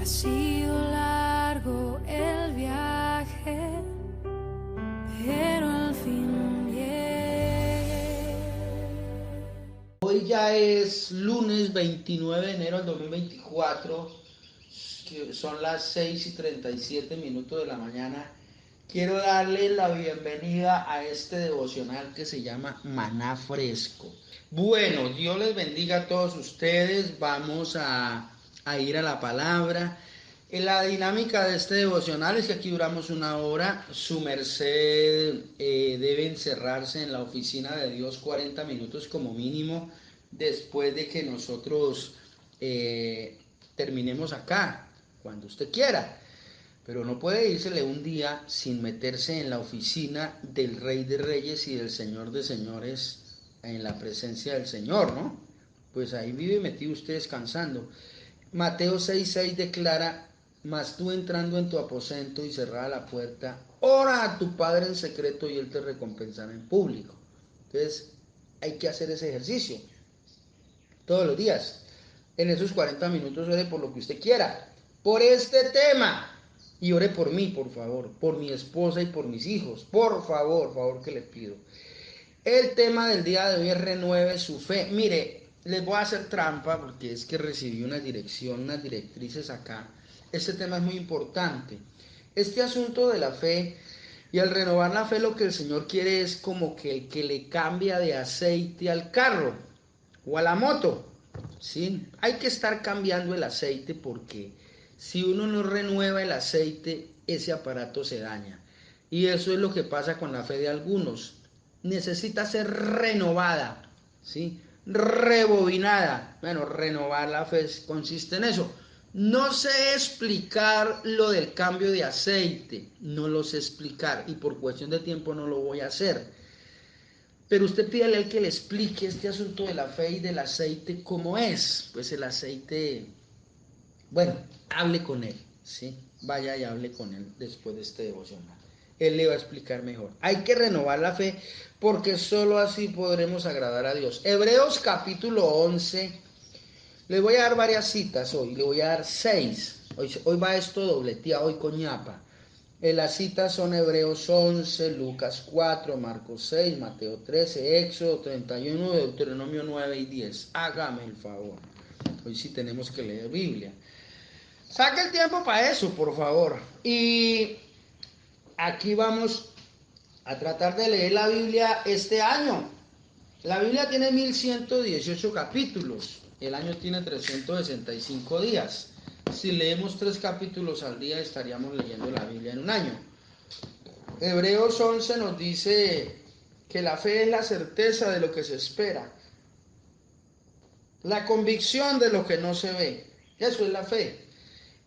Ha sido largo el viaje, pero al fin llegué. Hoy ya es lunes 29 de enero del 2024, que son las 6:37 de la mañana. Quiero darle la bienvenida a este devocional que se llama Maná Fresco. Bueno, Dios les bendiga a todos ustedes. Vamos a ir a la palabra. En la dinámica de este devocional es que aquí duramos 1 hora. Su merced debe encerrarse en la oficina de Dios 40 minutos como mínimo después de que nosotros terminemos acá, cuando usted quiera. Pero no puede írsele un día sin meterse en la oficina del Rey de Reyes y del Señor de Señores, en la presencia del Señor, ¿no? Pues ahí vive metido usted descansando. Mateo 6:6 declara: mas tú entrando en tu aposento y cerrada la puerta, ora a tu Padre en secreto y Él te recompensará en público. Entonces hay que hacer ese ejercicio todos los días. En esos 40 minutos ore por lo que usted quiera, por este tema. Y ore por mí, por favor, por mi esposa y por mis hijos. Por favor que le pido. El tema del día de hoy es renueve su fe. Mire, les voy a hacer trampa porque es que recibí una dirección, unas directrices acá. Este tema es muy importante. Este asunto de la fe y al renovar la fe, lo que el Señor quiere es como que el que le cambia de aceite al carro o a la moto. ¿Sí? Hay que estar cambiando el aceite porque si uno no renueva el aceite, ese aparato se daña. Y eso es lo que pasa con la fe de algunos. Necesita ser renovada, ¿sí? Rebobinada. Bueno, renovar la fe consiste en eso. No sé explicar lo del cambio de aceite, no lo sé explicar y por cuestión de tiempo no lo voy a hacer. Pero usted pídale al que le explique este asunto de la fe y del aceite, ¿cómo es? Pues el aceite, bueno, hable con él, ¿sí? Vaya y hable con él después de este devocional. Él le va a explicar mejor. Hay que renovar la fe porque solo así podremos agradar a Dios. Hebreos capítulo 11. Les voy a dar varias citas hoy, le voy a dar 6. Hoy va esto dobleteado, hoy con ñapa. Las citas son Hebreos 11, Lucas 4, Marcos 6, Mateo 13, Éxodo 31, Deuteronomio 9 y 10. Hágame el favor. Hoy sí tenemos que leer Biblia. Saque el tiempo para eso, por favor. Y aquí vamos a tratar de leer la Biblia este año. La Biblia tiene 1118 capítulos. El año tiene 365 días. Si leemos 3 capítulos al día, estaríamos leyendo la Biblia en un año. Hebreos 11 nos dice que la fe es la certeza de lo que se espera, la convicción de lo que no se ve. Eso es la fe.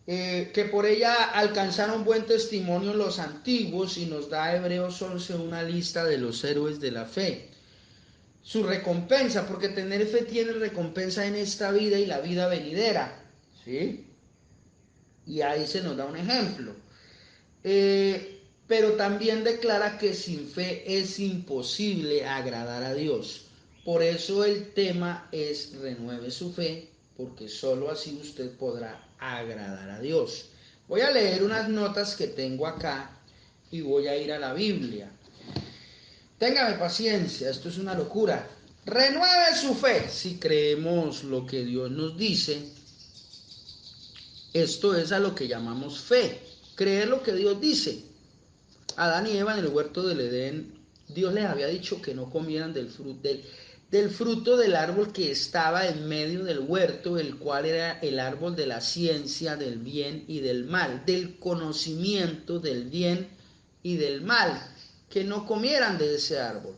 Que por ella alcanzaron buen testimonio los antiguos, y nos da Hebreos 11 una lista de los héroes de la fe. Su recompensa, porque tener fe tiene recompensa en esta vida y la vida venidera, ¿sí? Y ahí se nos da un ejemplo. Pero también declara que sin fe es imposible agradar a Dios. Por eso el tema es renueve su fe, porque solo así usted podrá agradar a Dios. Voy a leer unas notas que tengo acá y voy a ir a la Biblia. Téngame paciencia, esto es una locura. Renueve su fe. Si creemos lo que Dios nos dice, esto es a lo que llamamos fe. Creer lo que Dios dice. Adán y Eva en el huerto del Edén, Dios les había dicho que no comieran del fruto del árbol que estaba en medio del huerto, el cual era el árbol de la ciencia del bien y del mal, del conocimiento del bien y del mal, que no comieran de ese árbol,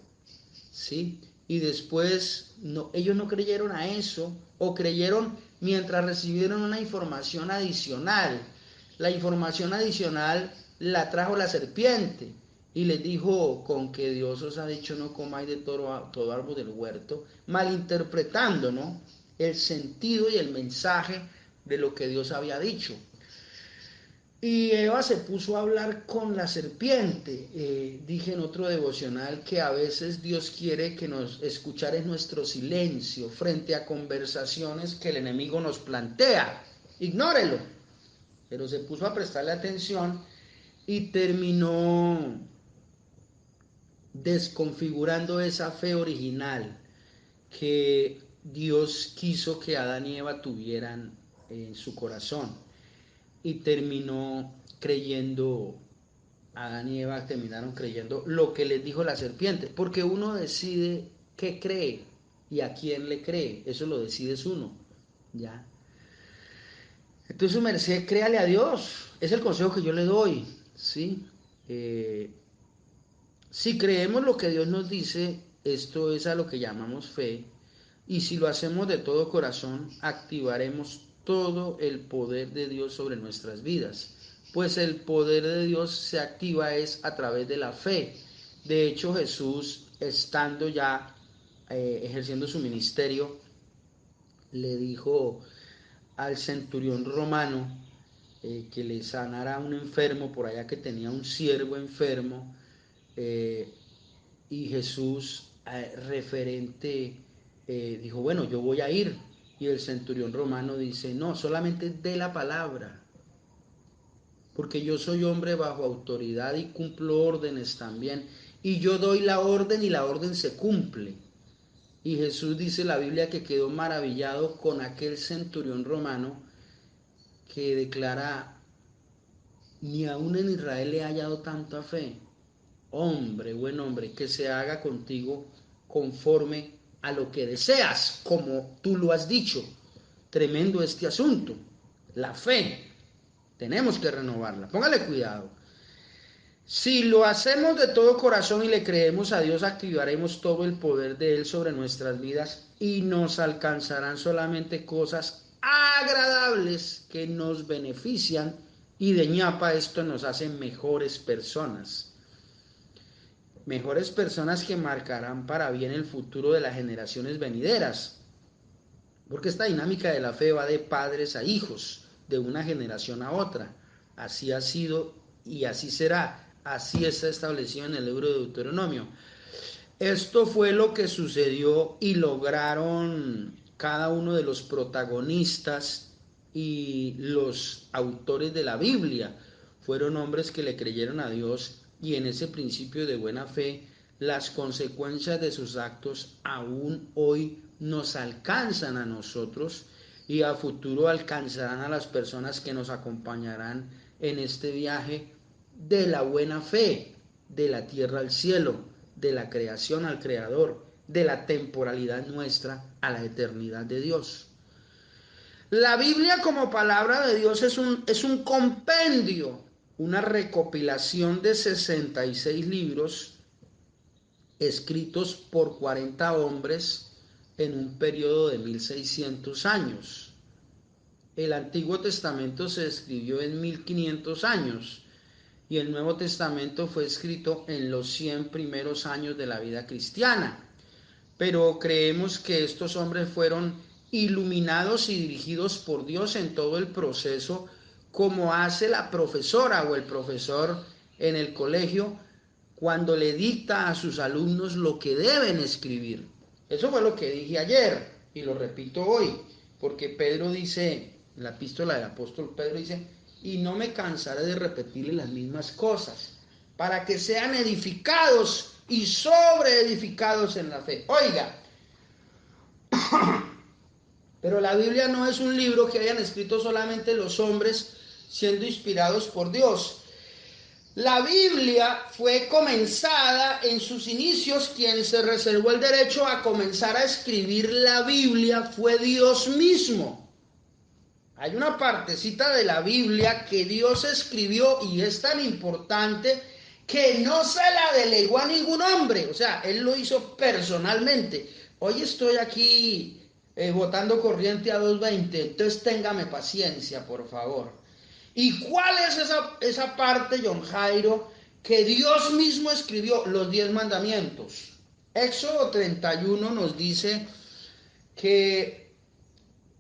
¿sí? Y después ellos no creyeron a eso, o creyeron mientras recibieron una información adicional. La información adicional la trajo la serpiente y les dijo: con que Dios os ha dicho no comáis de todo árbol del huerto, malinterpretando, ¿no?, el sentido y el mensaje de lo que Dios había dicho. Y Eva se puso a hablar con la serpiente. Dije en otro devocional que a veces Dios quiere que nos escuchar en nuestro silencio frente a conversaciones que el enemigo nos plantea. Ignórelo. pero se puso a prestarle atención y terminó desconfigurando esa fe original que Dios quiso que Adán y Eva tuvieran en su corazón, y terminó creyendo, Adán y Eva terminaron creyendo lo que les dijo la serpiente, porque uno decide qué cree y a quién le cree, eso lo decides uno, ¿ya? Entonces, su merced, créale a Dios, es el consejo que yo le doy, ¿sí? Si creemos lo que Dios nos dice, esto es a lo que llamamos fe, y si lo hacemos de todo corazón, activaremos todo el poder de Dios sobre nuestras vidas, pues el poder de Dios se activa es a través de la fe. De hecho, Jesús, estando ya ejerciendo su ministerio, le dijo al centurión romano que le sanara a un enfermo por allá, que tenía un siervo enfermo, eh, y Jesús, referente, dijo, bueno, yo voy a ir. Y el centurión romano dice, no, solamente dé la palabra, porque yo soy hombre bajo autoridad y cumplo órdenes también, y yo doy la orden y la orden se cumple. Y Jesús, dice la Biblia, que quedó maravillado con aquel centurión romano, que declara, ni aún en Israel he hallado tanta fe. Hombre, buen hombre, que se haga contigo conforme a lo que deseas, como tú lo has dicho. Tremendo este asunto, la fe, tenemos que renovarla, póngale cuidado. Si lo hacemos de todo corazón y le creemos a Dios, activaremos todo el poder de Él sobre nuestras vidas y nos alcanzarán solamente cosas agradables que nos benefician, y de ñapa esto nos hace mejores personas. Mejores personas que marcarán para bien el futuro de las generaciones venideras, porque esta dinámica de la fe va de padres a hijos, de una generación a otra. Así ha sido y así será, así está establecido en el libro de Deuteronomio. Esto fue lo que sucedió y lograron cada uno de los protagonistas y los autores de la Biblia. Fueron hombres que le creyeron a Dios, y en ese principio de buena fe, las consecuencias de sus actos aún hoy nos alcanzan a nosotros, y a futuro alcanzarán a las personas que nos acompañarán en este viaje de la buena fe, de la tierra al cielo, de la creación al creador, de la temporalidad nuestra a la eternidad de Dios. La Biblia como palabra de Dios es un compendio, una recopilación de 66 libros escritos por 40 hombres en un periodo de 1600 años. El Antiguo Testamento se escribió en 1500 años y el Nuevo Testamento fue escrito en los 100 primeros años de la vida cristiana. Pero creemos que estos hombres fueron iluminados y dirigidos por Dios en todo el proceso, como hace la profesora o el profesor en el colegio cuando le dicta a sus alumnos lo que deben escribir. Eso fue lo que dije ayer y lo repito hoy, porque Pedro dice, en la epístola del apóstol Pedro dice, y no me cansaré de repetirle las mismas cosas, para que sean edificados y sobreedificados en la fe. Oiga, pero la Biblia no es un libro que hayan escrito solamente los hombres siendo inspirados por Dios. La Biblia fue comenzada en sus inicios. Quien se reservó el derecho a comenzar a escribir la Biblia fue Dios mismo. Hay una partecita de la Biblia que Dios escribió y es tan importante que no se la delegó a ningún hombre. O sea, Él lo hizo personalmente. Hoy estoy aquí botando corriente a 220, entonces téngame paciencia, por favor. ¿Y cuál es esa parte, John Jairo, que Dios mismo escribió? Los 10 mandamientos. Éxodo 31 nos dice que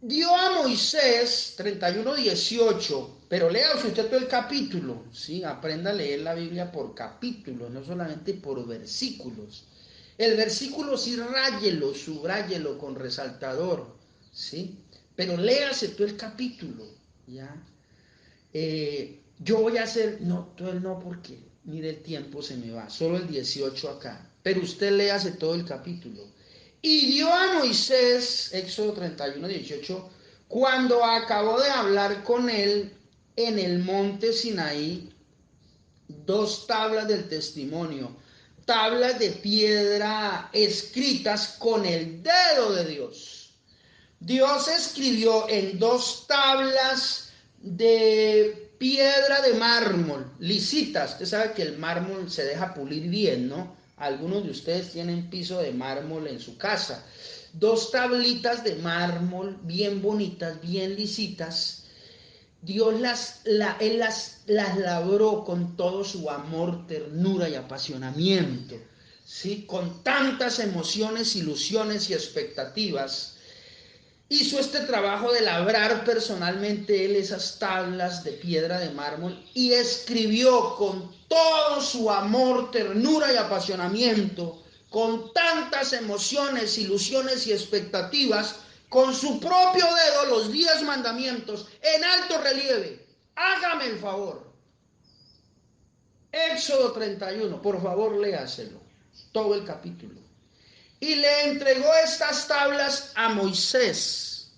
dio a Moisés, 31:18, pero lea usted todo el capítulo, ¿sí? Aprenda a leer la Biblia por capítulos, no solamente por versículos. El versículo sí ráyelo, subráyelo con resaltador, ¿sí? Pero léase todo el capítulo, ¿ya? yo voy a hacer, no, todo el no porque, mire el tiempo se me va, solo el 18 acá, pero usted léase todo el capítulo. Y dio a Moisés, Éxodo 31, 18, cuando acabó de hablar con él en el monte Sinaí, 2 tablas del testimonio, tablas de piedra escritas con el dedo de Dios. Dios escribió en 2 tablas de piedra de mármol, lisitas. Usted sabe que el mármol se deja pulir bien, ¿no? Algunos de ustedes tienen piso de mármol en su casa. 2 tablitas de mármol bien bonitas, bien lisitas. Dios Él las labró con todo su amor, ternura y apasionamiento, ¿sí? Con tantas emociones, ilusiones y expectativas. Hizo este trabajo de labrar personalmente él esas tablas de piedra de mármol y escribió con todo su amor, ternura y apasionamiento, con tantas emociones, ilusiones y expectativas, con su propio dedo los 10 mandamientos en alto relieve. Hágame el favor. Éxodo 31, por favor léaselo, todo el capítulo. Y le entregó estas tablas a Moisés.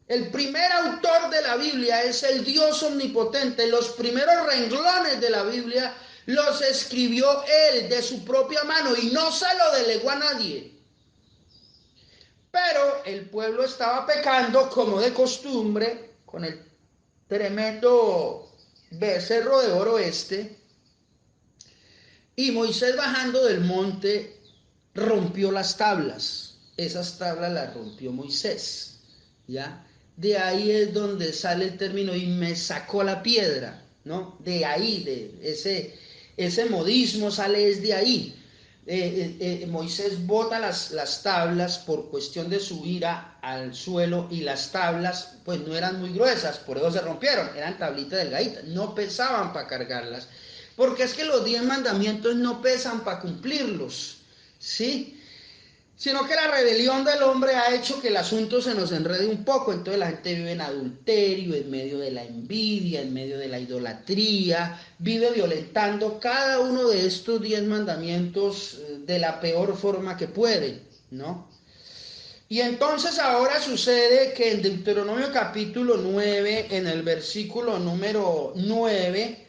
El primer autor de la Biblia es el Dios omnipotente. Los primeros renglones de la Biblia los escribió él de su propia mano y no se lo delegó a nadie. Pero el pueblo estaba pecando como de costumbre con el tremendo becerro de oro y Moisés bajando del monte rompió las tablas. Esas tablas las rompió Moisés, ¿ya? De ahí es donde sale el término y me sacó la piedra, ¿no? De ahí, de ese modismo sale es de ahí. Moisés bota las tablas por cuestión de su ira al suelo y las tablas pues no eran muy gruesas, por eso se rompieron, eran tablitas delgaditas, no pesaban para cargarlas, porque es que los 10 mandamientos no pesan para cumplirlos, ¿sí? Sino que la rebelión del hombre ha hecho que el asunto se nos enrede un poco. Entonces la gente vive en adulterio, en medio de la envidia, en medio de la idolatría, vive violentando cada uno de estos 10 mandamientos de la peor forma que puede, ¿no? Y entonces ahora sucede que en Deuteronomio capítulo 9, en el versículo número 9,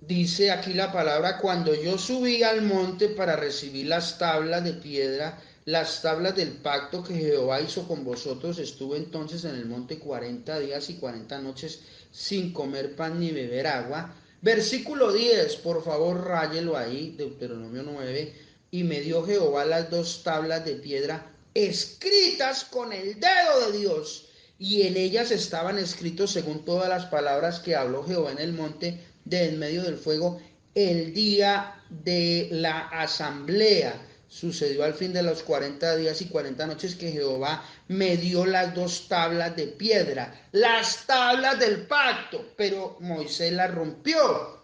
dice aquí la palabra: cuando yo subí al monte para recibir las tablas de piedra, las tablas del pacto que Jehová hizo con vosotros, estuve entonces en el monte 40 días y 40 noches sin comer pan ni beber agua. Versículo 10, por favor ráyelo ahí, Deuteronomio 9, y me dio Jehová las 2 tablas de piedra escritas con el dedo de Dios, y en ellas estaban escritos según todas las palabras que habló Jehová en el monte de en medio del fuego el día de la asamblea. Sucedió al fin de los 40 días y 40 noches que Jehová me dio las 2 tablas de piedra, las tablas del pacto, pero Moisés las rompió.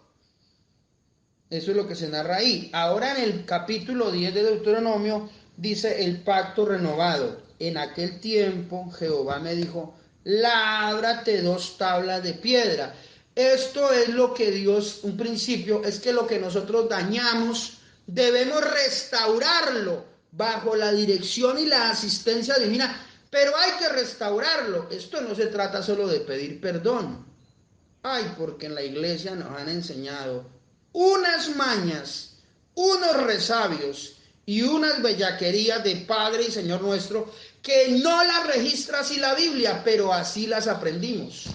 Eso es lo que se narra ahí. Ahora en el capítulo 10 de Deuteronomio dice el pacto renovado. En aquel tiempo Jehová me dijo: lábrate 2 tablas de piedra. Esto es lo que Dios, un principio, es que lo que nosotros dañamos debemos restaurarlo bajo la dirección y la asistencia divina, pero hay que restaurarlo. Esto no se trata solo de pedir perdón. Ay, porque en la iglesia nos han enseñado unas mañas, unos resabios y unas bellaquerías de Padre y Señor nuestro que no las registra así la Biblia, pero así las aprendimos.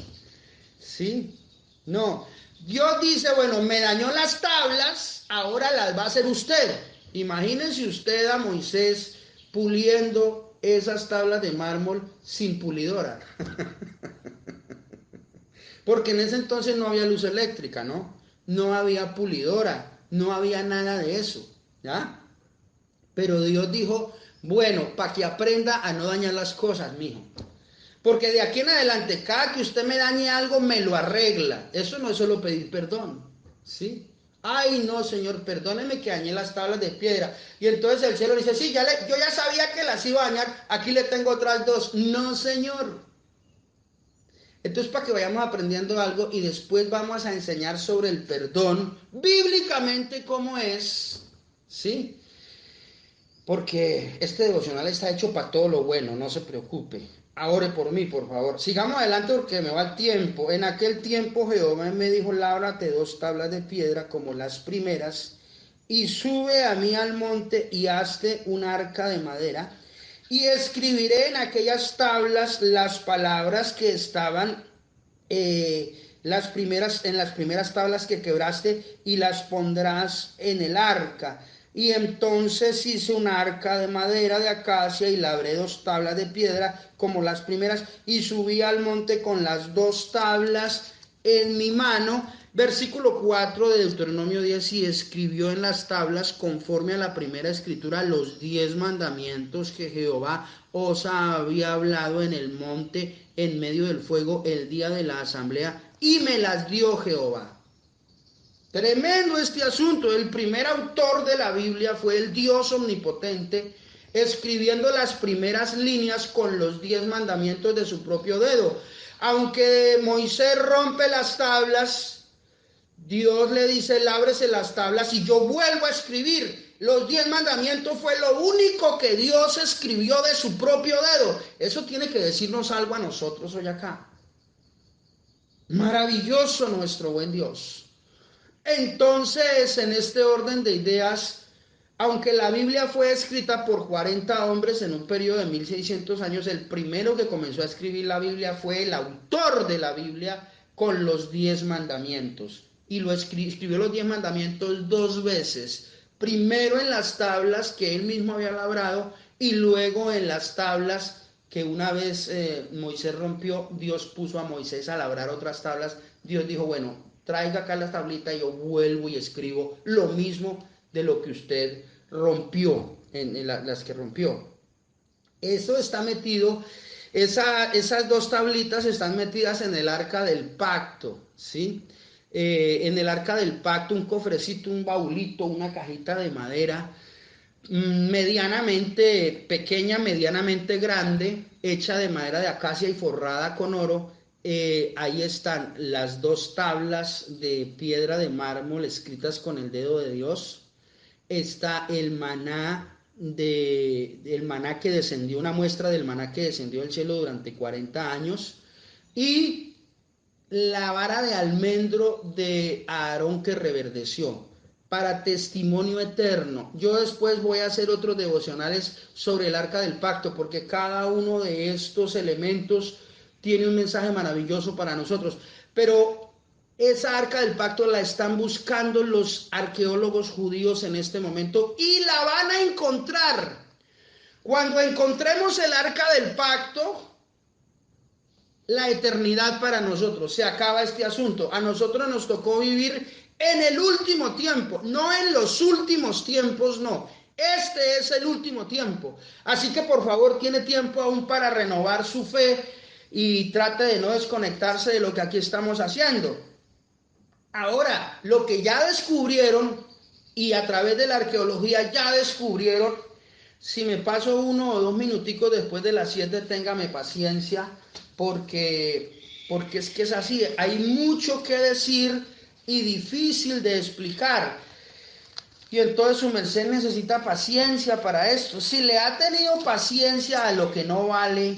¿Sí? No, Dios dice, bueno, me dañó las tablas, ahora las va a hacer usted. Imagínense usted a Moisés puliendo esas tablas de mármol sin pulidora. Porque en ese entonces no había luz eléctrica, ¿no? No había pulidora, no había nada de eso, ¿ya? Pero Dios dijo, bueno, para que aprenda a no dañar las cosas, mijo. Porque de aquí en adelante, cada que usted me dañe algo, me lo arregla. Eso no es solo pedir perdón, ¿sí? Ay, no, Señor, perdóneme que dañé las tablas de piedra. Y entonces el cielo dice, sí, yo ya sabía que las iba a dañar, aquí le tengo otras 2. No, Señor. Entonces, para que vayamos aprendiendo algo y después vamos a enseñar sobre el perdón, bíblicamente cómo es, ¿sí? Porque este devocional está hecho para todo lo bueno, no se preocupe. Ore por mí, por favor. Sigamos adelante porque me va el tiempo. En aquel tiempo Jehová me dijo, lábrate 2 tablas de piedra como las primeras, y sube a mí al monte y hazte un arca de madera, y escribiré en aquellas tablas las palabras que estaban en las primeras tablas que quebraste, y las pondrás en el arca. Y entonces hice un arca de madera de acacia y labré 2 tablas de piedra como las primeras, y subí al monte con las 2 tablas en mi mano. Versículo 4 de Deuteronomio 10, y escribió en las tablas conforme a la primera escritura los 10 mandamientos que Jehová os había hablado en el monte en medio del fuego el día de la asamblea, y me las dio Jehová. Tremendo este asunto. El primer autor de la Biblia fue el Dios omnipotente, escribiendo las primeras líneas con los 10 mandamientos de su propio dedo. Aunque Moisés rompe las tablas, Dios le dice, lábrese las tablas y yo vuelvo a escribir. Los 10 mandamientos fue lo único que Dios escribió de su propio dedo. Eso tiene que decirnos algo a nosotros hoy acá. Maravilloso nuestro buen Dios. Entonces, en este orden de ideas, aunque la Biblia fue escrita por 40 hombres en un periodo de 1600 años, el primero que comenzó a escribir la Biblia fue el autor de la Biblia con los 10 mandamientos. Y lo escribió los 10 mandamientos 2 veces. Primero en las tablas que él mismo había labrado, y luego en las tablas que una vez Moisés rompió. Dios puso a Moisés a labrar otras tablas. Dios dijo, bueno, traiga acá las tablitas y yo vuelvo y escribo lo mismo de lo que usted rompió, en las que rompió. Eso está metido, esas 2 tablitas están metidas en el arca del pacto, ¿sí? En el arca del pacto, un cofrecito, un baulito, una cajita de madera, medianamente pequeña, medianamente grande, hecha de madera de acacia y forrada con oro. Ahí están las 2 tablas de piedra de mármol escritas con el dedo de Dios. Está el maná que descendió, una muestra del maná que descendió del cielo durante 40 años. Y la vara de almendro de Aarón que reverdeció, para testimonio eterno. Yo después voy a hacer otros devocionales sobre el arca del pacto, porque cada uno de estos elementos tiene un mensaje maravilloso para nosotros. Pero esa arca del pacto la están buscando los arqueólogos judíos en este momento, y la van a encontrar. Cuando encontremos el arca del pacto, la eternidad para nosotros, se acaba este asunto. A nosotros nos tocó vivir en el último tiempo, no en los últimos tiempos, no. Este es el último tiempo. Así que por favor, tiene tiempo aún para renovar su fe y trate de no desconectarse de lo que aquí estamos haciendo. Ahora, lo que ya descubrieron, y a través de la arqueología ya descubrieron, si me paso 1 o 2 minuticos después de las 7, téngame paciencia, porque es que es así, hay mucho que decir y difícil de explicar, y entonces su merced necesita paciencia para esto. Si le ha tenido paciencia a lo que no vale,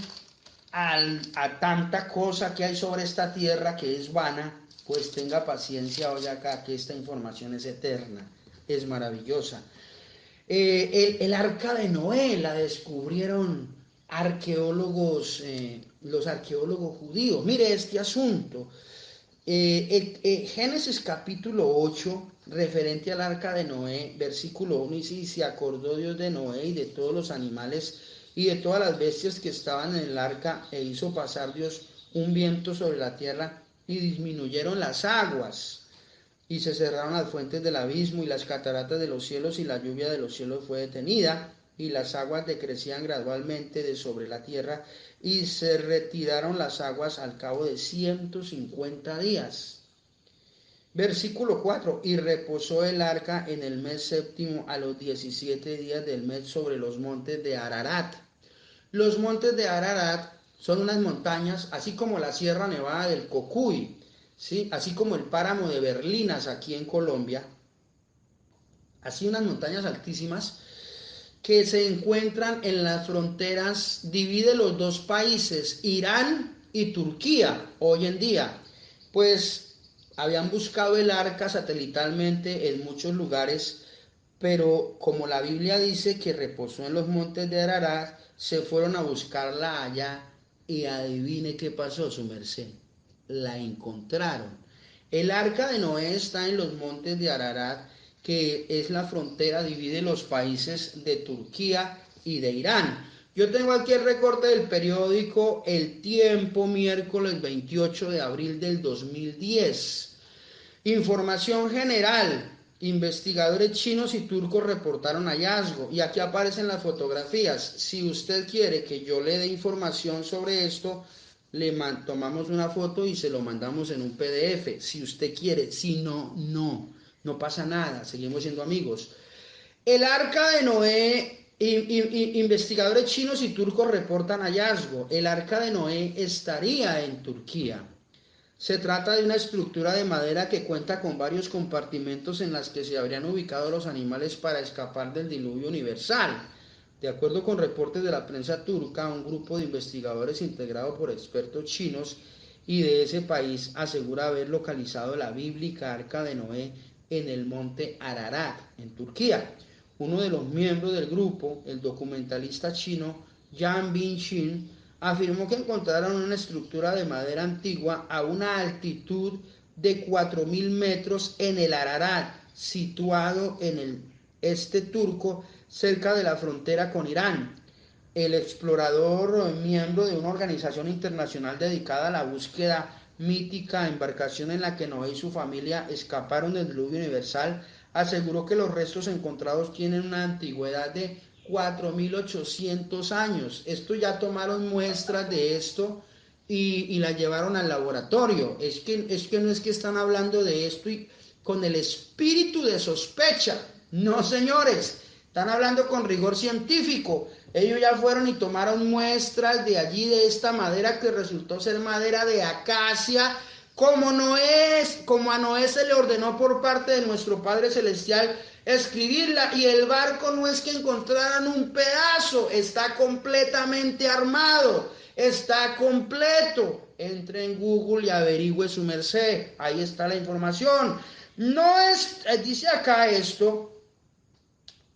a tanta cosa que hay sobre esta tierra que es vana, pues tenga paciencia hoy acá, que esta información es eterna, es maravillosa. El arca de Noé la descubrieron arqueólogos, los arqueólogos judíos. Mire este asunto. Génesis capítulo 8, referente al arca de Noé, versículo 1, y se acordó Dios de Noé y de todos los animales y de todas las bestias que estaban en el arca, e hizo pasar Dios un viento sobre la tierra, y disminuyeron las aguas, y se cerraron las fuentes del abismo y las cataratas de los cielos, y la lluvia de los cielos fue detenida, y las aguas decrecían gradualmente de sobre la tierra, y se retiraron las aguas al cabo de 150 días. Versículo 4, y reposó el arca en el mes séptimo a los 17 días del mes sobre los montes de Ararat. Los montes de Ararat Son unas montañas, así como la Sierra Nevada del Cocuy, ¿sí? Así como el páramo de Berlinas aquí en Colombia, así unas montañas altísimas que se encuentran en las fronteras, divide los dos países, Irán y Turquía, hoy en día. Pues habían buscado el arca satelitalmente en muchos lugares, pero como la Biblia dice que reposó en los montes de Ararat, se fueron a buscarla allá y adivine qué pasó, su merced, la encontraron. El arca de Noé está en los montes de Ararat, que es la frontera, divide los países de Turquía y de Irán. Yo tengo aquí el recorte del periódico El Tiempo, miércoles 28 de abril del 2010. Información general. Investigadores chinos y turcos reportaron hallazgo. Y aquí aparecen las fotografías. Si usted quiere que yo le dé información sobre esto, tomamos una foto y se lo mandamos en un PDF. Si usted quiere. Si no, no pasa nada. Seguimos siendo amigos. El arca de Noé. Investigadores chinos y turcos reportan hallazgo. El arca de Noé estaría en Turquía. Se trata de una estructura de madera que cuenta con varios compartimentos en las que se habrían ubicado los animales para escapar del diluvio universal. De acuerdo con reportes de la prensa turca, un grupo de investigadores integrado por expertos chinos y de ese país asegura haber localizado la bíblica Arca de Noé en el monte Ararat, en Turquía. Uno de los miembros del grupo, el documentalista chino Yang Binxin, afirmó que encontraron una estructura de madera antigua a una altitud de 4.000 metros en el Ararat, situado en el este turco, cerca de la frontera con Irán. El explorador, miembro de una organización internacional dedicada a la búsqueda mítica embarcación en la que Noé y su familia escaparon del diluvio universal, aseguró que los restos encontrados tienen una antigüedad de 4.800 años. Esto ya tomaron muestras de esto y la llevaron al laboratorio. Es que no es que están hablando de esto y con el espíritu de sospecha. No, señores, están hablando con rigor científico. Ellos ya fueron y tomaron muestras de allí, de esta madera que resultó ser madera de acacia, como a Noé se le ordenó por parte de nuestro Padre Celestial escribirla, y el barco no es que encontraran un pedazo, está completamente armado, está completo. Entre en Google y averigüe su merced, ahí está la información. No es, dice acá esto,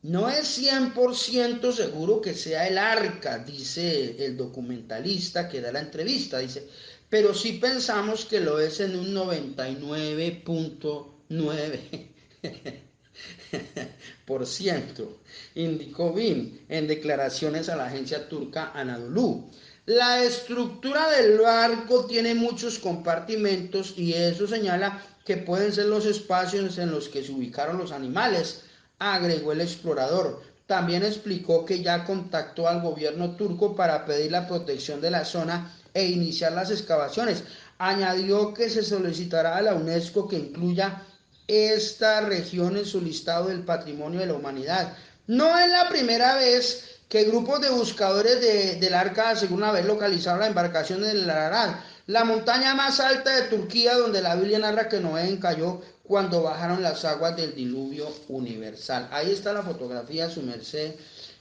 no es 100% seguro que sea el arca, dice el documentalista que da la entrevista, dice, pero sí pensamos que lo es en un 99.9%, indicó Bin en declaraciones a la agencia turca Anadolu. La estructura del barco tiene muchos compartimentos y eso señala que pueden ser los espacios en los que se ubicaron los animales, agregó el explorador. También explicó que ya contactó al gobierno turco para pedir la protección de la zona e iniciar las excavaciones. Añadió que se solicitará a la UNESCO que incluya esta región en su listado del patrimonio de la humanidad. No es la primera vez que grupos de buscadores del arca aseguran haber localizado la embarcación en el Ararat, la montaña más alta de Turquía, donde la Biblia narra que Noé cayó cuando bajaron las aguas del diluvio universal. Ahí está la fotografía, su merced.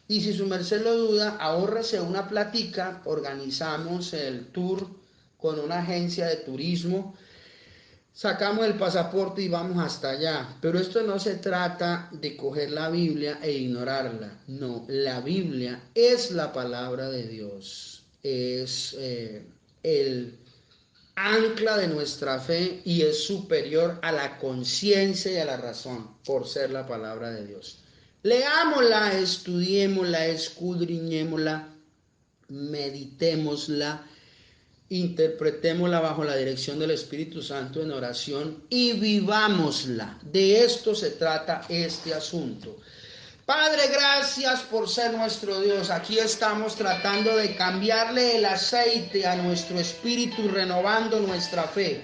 Y si su merced lo duda, ahórrese una platica, organizamos el tour con una agencia de turismo, sacamos el pasaporte y vamos hasta allá. Pero esto no se trata de coger la Biblia e ignorarla. No, la Biblia es la palabra de Dios. Es el ancla de nuestra fe y es superior a la conciencia y a la razón por ser la palabra de Dios. Leámosla, estudiémosla, escudriñémosla, meditémosla, interpretémosla bajo la dirección del Espíritu Santo en oración y vivámosla. De esto se trata este asunto. Padre, gracias por ser nuestro Dios. Aquí estamos tratando de cambiarle el aceite a nuestro espíritu, renovando nuestra fe.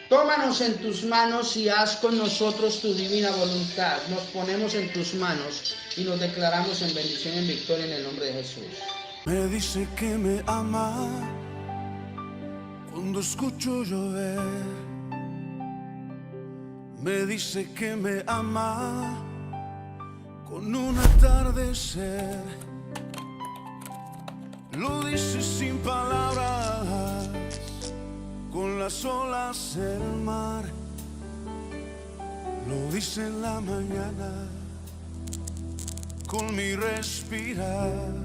Tómanos en tus manos y haz con nosotros tu divina voluntad. Nos ponemos en tus manos y nos declaramos en bendición y en victoria en el nombre de Jesús. Me dice que me ama Cuando escucho llover, me dice que me ama con un atardecer. Lo dice sin palabras, con las olas del mar. Lo dice en la mañana, con mi respirar.